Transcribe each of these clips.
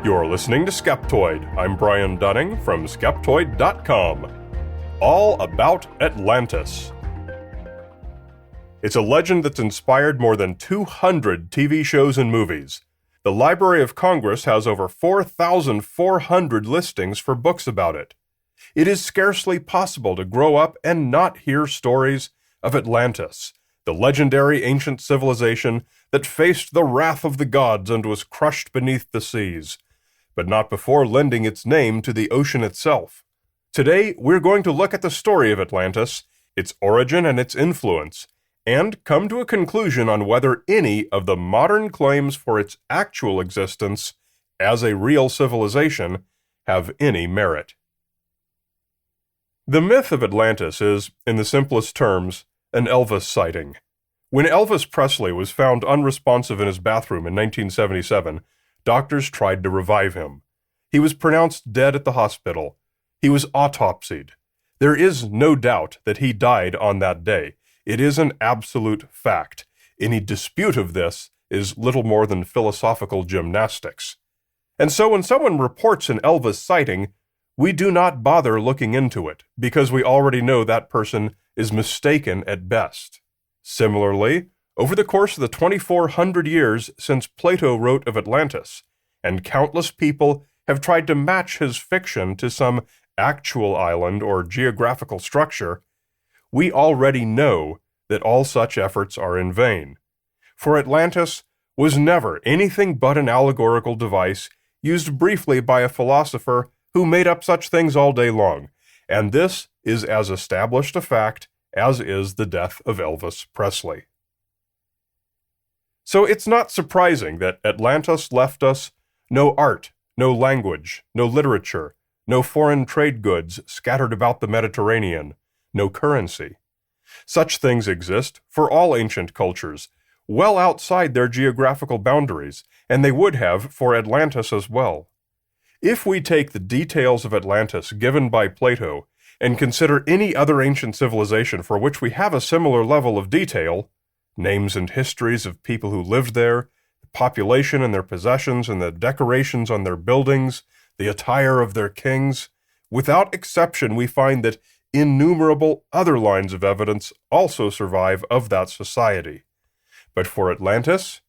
You're listening to Skeptoid. I'm Brian Dunning from Skeptoid.com. All About Atlantis. It's a legend that's inspired more than 200 TV shows and movies. The Library of Congress has over 4,400 listings for books about it. It is scarcely possible to grow up and not hear stories of Atlantis, the legendary ancient civilization that faced the wrath of the gods and was crushed beneath the seas, but not before lending its name to the ocean itself. Today, we're going to look at the story of Atlantis, its origin and its influence, and come to a conclusion on whether any of the modern claims for its actual existence as a real civilization have any merit. The myth of Atlantis is, in the simplest terms, an Elvis sighting. When Elvis Presley was found unresponsive in his bathroom in 1977, doctors tried to revive him. He was pronounced dead at the hospital. He was autopsied. There is no doubt that he died on that day. It is an absolute fact. Any dispute of this is little more than philosophical gymnastics. And so when someone reports an Elvis sighting, we do not bother looking into it, because we already know that person is mistaken at best. Similarly, over the course of the 2,400 years since Plato wrote of Atlantis, and countless people have tried to match his fiction to some actual island or geographical structure, we already know that all such efforts are in vain. For Atlantis was never anything but an allegorical device used briefly by a philosopher who made up such things all day long, and this is as established a fact as is the death of Elvis Presley. So it's not surprising that Atlantis left us no art, no language, no literature, no foreign trade goods scattered about the Mediterranean, no currency. Such things exist for all ancient cultures, well outside their geographical boundaries, and they would have for Atlantis as well. If we take the details of Atlantis given by Plato and consider any other ancient civilization for which we have a similar level of detail, names and histories of people who lived there, the population and their possessions and the decorations on their buildings, the attire of their kings, without exception we find that innumerable other lines of evidence also survive of that society. But for Atlantis,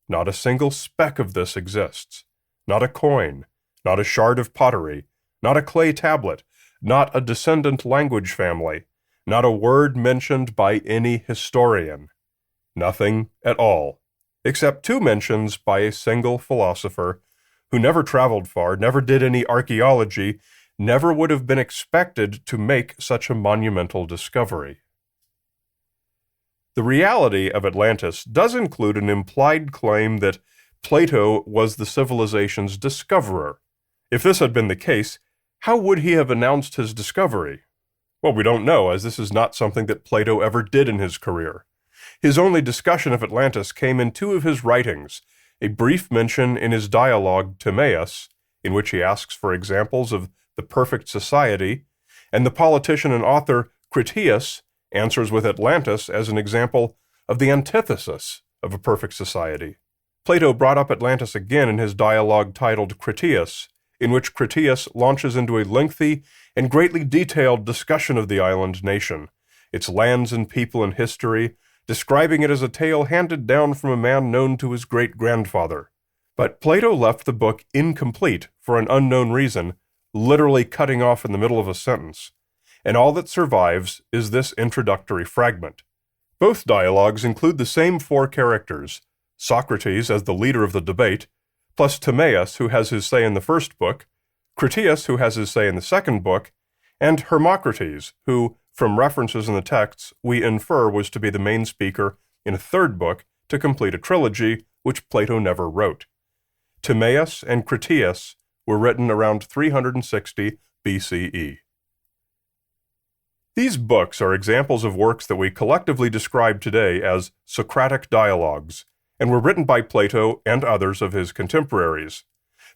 not a single speck of this exists. Not a coin, not a shard of pottery, not a clay tablet, not a descendant language family, not a word mentioned by any historian. Nothing at all, except two mentions by a single philosopher who never traveled far, never did any archaeology, never would have been expected to make such a monumental discovery. The reality of Atlantis does include an implied claim that Plato was the civilization's discoverer. If this had been the case, how would he have announced his discovery? Well, we don't know, as this is not something that Plato ever did in his career. His only discussion of Atlantis came in two of his writings, a brief mention in his dialogue Timaeus, in which he asks for examples of the perfect society, and the politician and author Critias answers with Atlantis as an example of the antithesis of a perfect society. Plato brought up Atlantis again in his dialogue titled Critias, in which Critias launches into a lengthy and greatly detailed discussion of the island nation, its lands and people and history, describing it as a tale handed down from a man known to his great-grandfather. But Plato left the book incomplete for an unknown reason, literally cutting off in the middle of a sentence, and all that survives is this introductory fragment. Both dialogues include the same four characters, Socrates as the leader of the debate, plus Timaeus, who has his say in the first book, Critias, who has his say in the second book, and Hermocrates, who, from references in the texts, we infer was to be the main speaker in a third book to complete a trilogy which Plato never wrote. Timaeus and Critias were written around 360 BCE. These books are examples of works that we collectively describe today as Socratic dialogues, and were written by Plato and others of his contemporaries.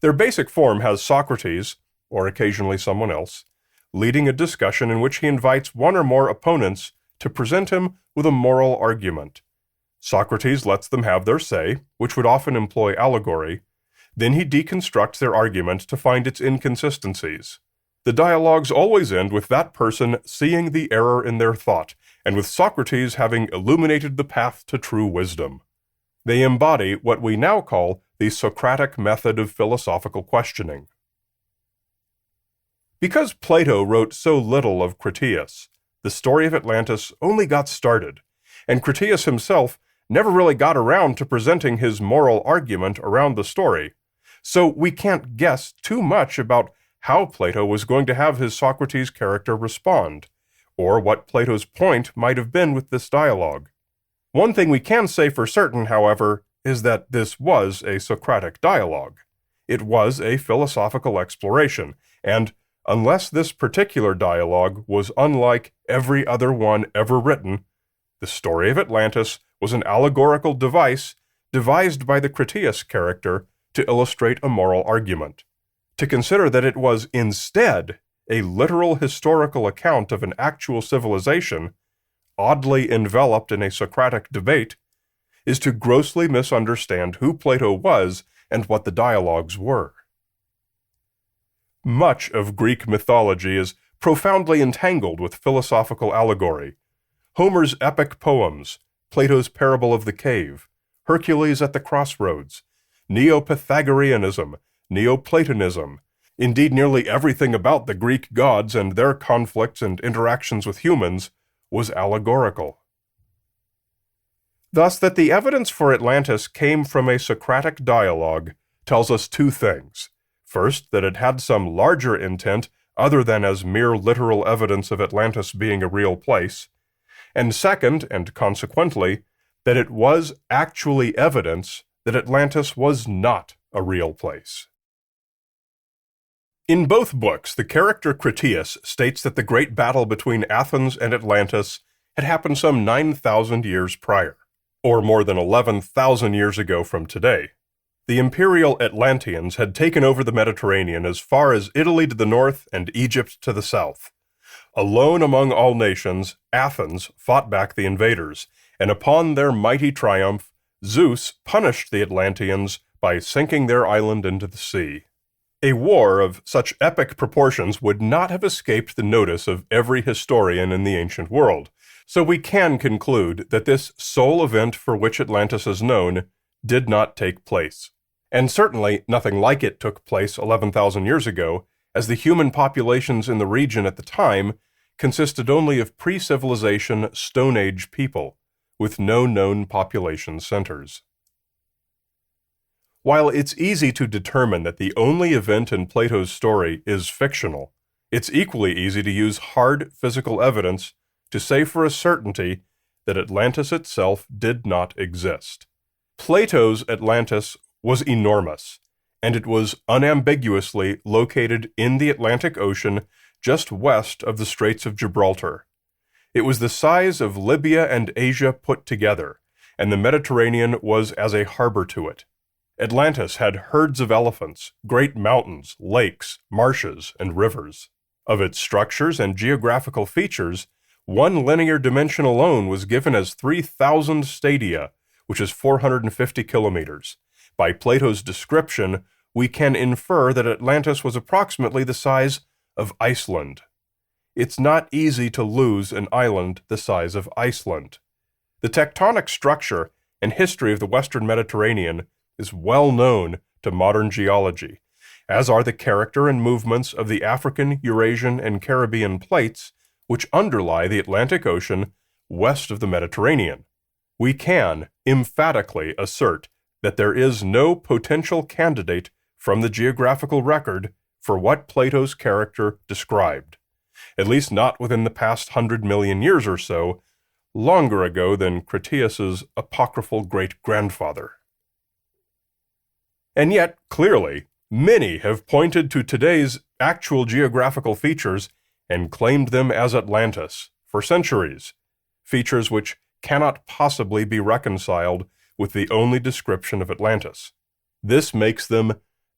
Their basic form has Socrates, or occasionally someone else, leading a discussion in which he invites one or more opponents to present him with a moral argument. Socrates lets them have their say, which would often employ allegory. Then he deconstructs their argument to find its inconsistencies. The dialogues always end with that person seeing the error in their thought, and with Socrates having illuminated the path to true wisdom. They embody what we now call the Socratic method of philosophical questioning. Because Plato wrote so little of Critias, the story of Atlantis only got started, and Critias himself never really got around to presenting his moral argument around the story, so we can't guess too much about how Plato was going to have his Socrates character respond, or what Plato's point might have been with this dialogue. One thing we can say for certain, however, is that this was a Socratic dialogue. It was a philosophical exploration, and unless this particular dialogue was unlike every other one ever written, the story of Atlantis was an allegorical device devised by the Critias character to illustrate a moral argument. To consider that it was instead a literal historical account of an actual civilization, oddly enveloped in a Socratic debate, is to grossly misunderstand who Plato was and what the dialogues were. Much of Greek mythology is profoundly entangled with philosophical allegory. Homer's epic poems, Plato's parable of the cave, Hercules at the crossroads, Neo-Pythagoreanism, Neoplatonism, indeed nearly everything about the Greek gods and their conflicts and interactions with humans was allegorical. Thus, that the evidence for Atlantis came from a Socratic dialogue tells us two things. First, that it had some larger intent other than as mere literal evidence of Atlantis being a real place, and second, and consequently, that it was actually evidence that Atlantis was not a real place. In both books, the character Critias states that the great battle between Athens and Atlantis had happened some 9,000 years prior, or more than 11,000 years ago from today. The imperial Atlanteans had taken over the Mediterranean as far as Italy to the north and Egypt to the south. Alone among all nations, Athens fought back the invaders, and upon their mighty triumph, Zeus punished the Atlanteans by sinking their island into the sea. A war of such epic proportions would not have escaped the notice of every historian in the ancient world, so we can conclude that this sole event for which Atlantis is known did not take place. And certainly nothing like it took place 11,000 years ago, as the human populations in the region at the time consisted only of pre-civilization Stone Age people, with no known population centers. While it's easy to determine that the only event in Plato's story is fictional, it's equally easy to use hard physical evidence to say for a certainty that Atlantis itself did not exist. Plato's Atlantis was enormous, and it was unambiguously located in the Atlantic Ocean just west of the Straits of Gibraltar. It was the size of Libya and Asia put together, and the Mediterranean was as a harbor to it. Atlantis had herds of elephants, great mountains, lakes, marshes, and rivers. Of its structures and geographical features, one linear dimension alone was given as 3,000 stadia, which is 450 kilometers. By Plato's description, we can infer that Atlantis was approximately the size of Iceland. It's not easy to lose an island the size of Iceland. The tectonic structure and history of the Western Mediterranean is well known to modern geology, as are the character and movements of the African, Eurasian, and Caribbean plates which underlie the Atlantic Ocean west of the Mediterranean. We can emphatically assert that there is no potential candidate from the geographical record for what Plato's character described, at least not within the past 100 million years or so, longer ago than Critias's apocryphal great-grandfather. And yet, clearly, many have pointed to today's actual geographical features and claimed them as Atlantis for centuries, features which cannot possibly be reconciled with the only description of Atlantis. This makes them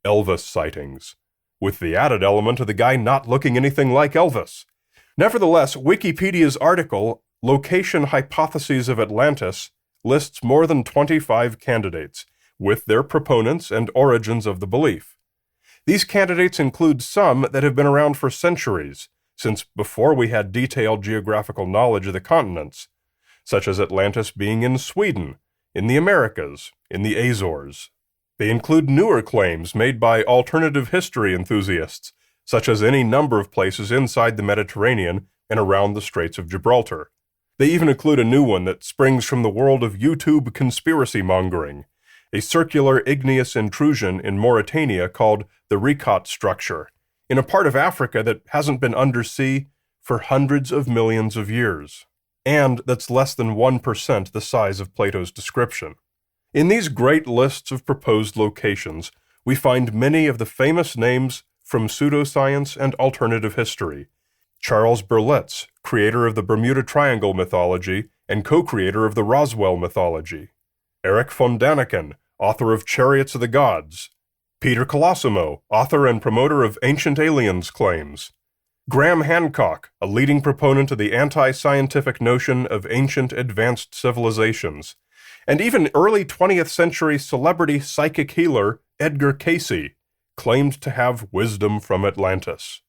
Elvis sightings, with the added element of the guy not looking anything like Elvis. Nevertheless, Wikipedia's article, Location Hypotheses of Atlantis, lists more than 25 candidates, with their proponents and origins of the belief. These candidates include some that have been around for centuries, since before we had detailed geographical knowledge of the continents, such as Atlantis being in Sweden, in the Americas, in the Azores. They include newer claims made by alternative history enthusiasts, such as any number of places inside the Mediterranean and around the Straits of Gibraltar. They even include a new one that springs from the world of YouTube conspiracy mongering, a circular igneous intrusion in Mauritania called the Ricot structure, in a part of Africa that hasn't been undersea for hundreds of millions of years, and that's less than 1% the size of Plato's description. In these great lists of proposed locations, we find many of the famous names from pseudoscience and alternative history. Charles Berlitz, creator of the Bermuda Triangle mythology and co-creator of the Roswell mythology. Erich von Däniken, author of Chariots of the Gods. Peter Colosimo, author and promoter of Ancient Aliens claims. Graham Hancock, a leading proponent of the anti-scientific notion of ancient advanced civilizations. And even early 20th century celebrity psychic healer Edgar Cayce claimed to have wisdom from Atlantis.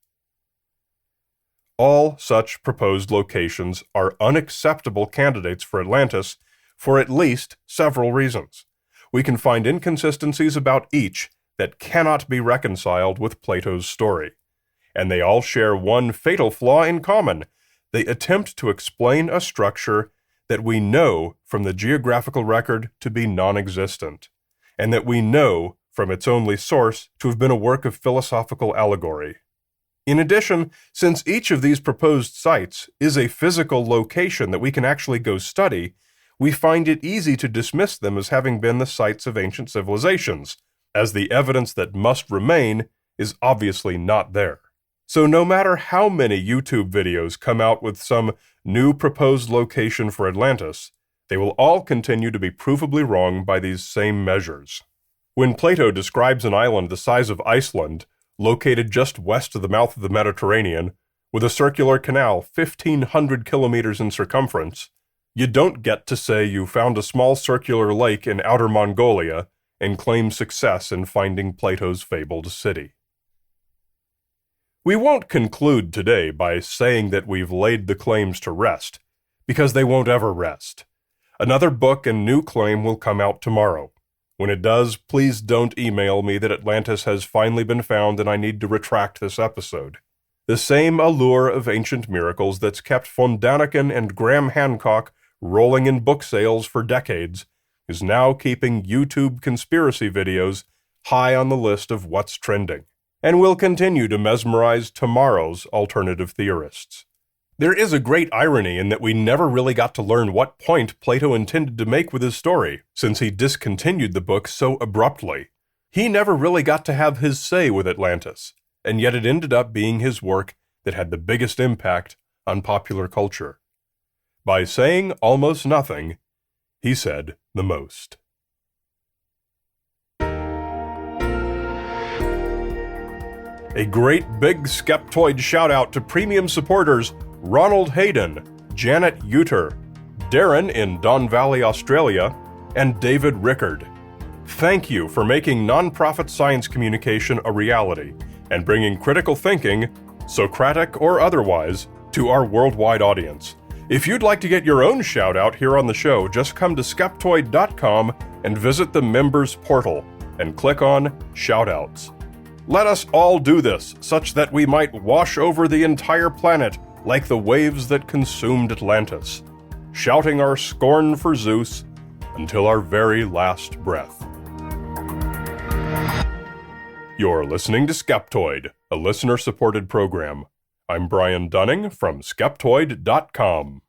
All such proposed locations are unacceptable candidates for Atlantis for at least several reasons. We can find inconsistencies about each that cannot be reconciled with Plato's story. And they all share one fatal flaw in common. They attempt to explain a structure that we know from the geographical record to be non-existent, and that we know from its only source to have been a work of philosophical allegory. In addition, since each of these proposed sites is a physical location that we can actually go study, we find it easy to dismiss them as having been the sites of ancient civilizations, as the evidence that must remain is obviously not there. So no matter how many YouTube videos come out with some new proposed location for Atlantis, they will all continue to be provably wrong by these same measures. When Plato describes an island the size of Iceland, located just west of the mouth of the Mediterranean, with a circular canal 1,500 kilometers in circumference, you don't get to say you found a small circular lake in outer Mongolia and claim success in finding Plato's fabled city. We won't conclude today by saying that we've laid the claims to rest, because they won't ever rest. Another book and new claim will come out tomorrow. When it does, please don't email me that Atlantis has finally been found and I need to retract this episode. The same allure of ancient miracles that's kept von Däniken and Graham Hancock rolling in book sales for decades is now keeping YouTube conspiracy videos high on the list of what's trending, and will continue to mesmerize tomorrow's alternative theorists. There is a great irony in that we never really got to learn what point Plato intended to make with his story, since he discontinued the book so abruptly. He never really got to have his say with Atlantis, and yet it ended up being his work that had the biggest impact on popular culture. By saying almost nothing, he said the most. A great big Skeptoid shout-out to premium supporters Ronald Hayden, Janet Uter, Darren in Don Valley, Australia, and David Rickard. Thank you for making nonprofit science communication a reality and bringing critical thinking, Socratic or otherwise, to our worldwide audience. If you'd like to get your own shout-out here on the show, just come to Skeptoid.com and visit the members portal and click on Shoutouts. Let us all do this, such that we might wash over the entire planet like the waves that consumed Atlantis, shouting our scorn for Zeus until our very last breath. You're listening to Skeptoid, a listener-supported program. I'm Brian Dunning from Skeptoid.com.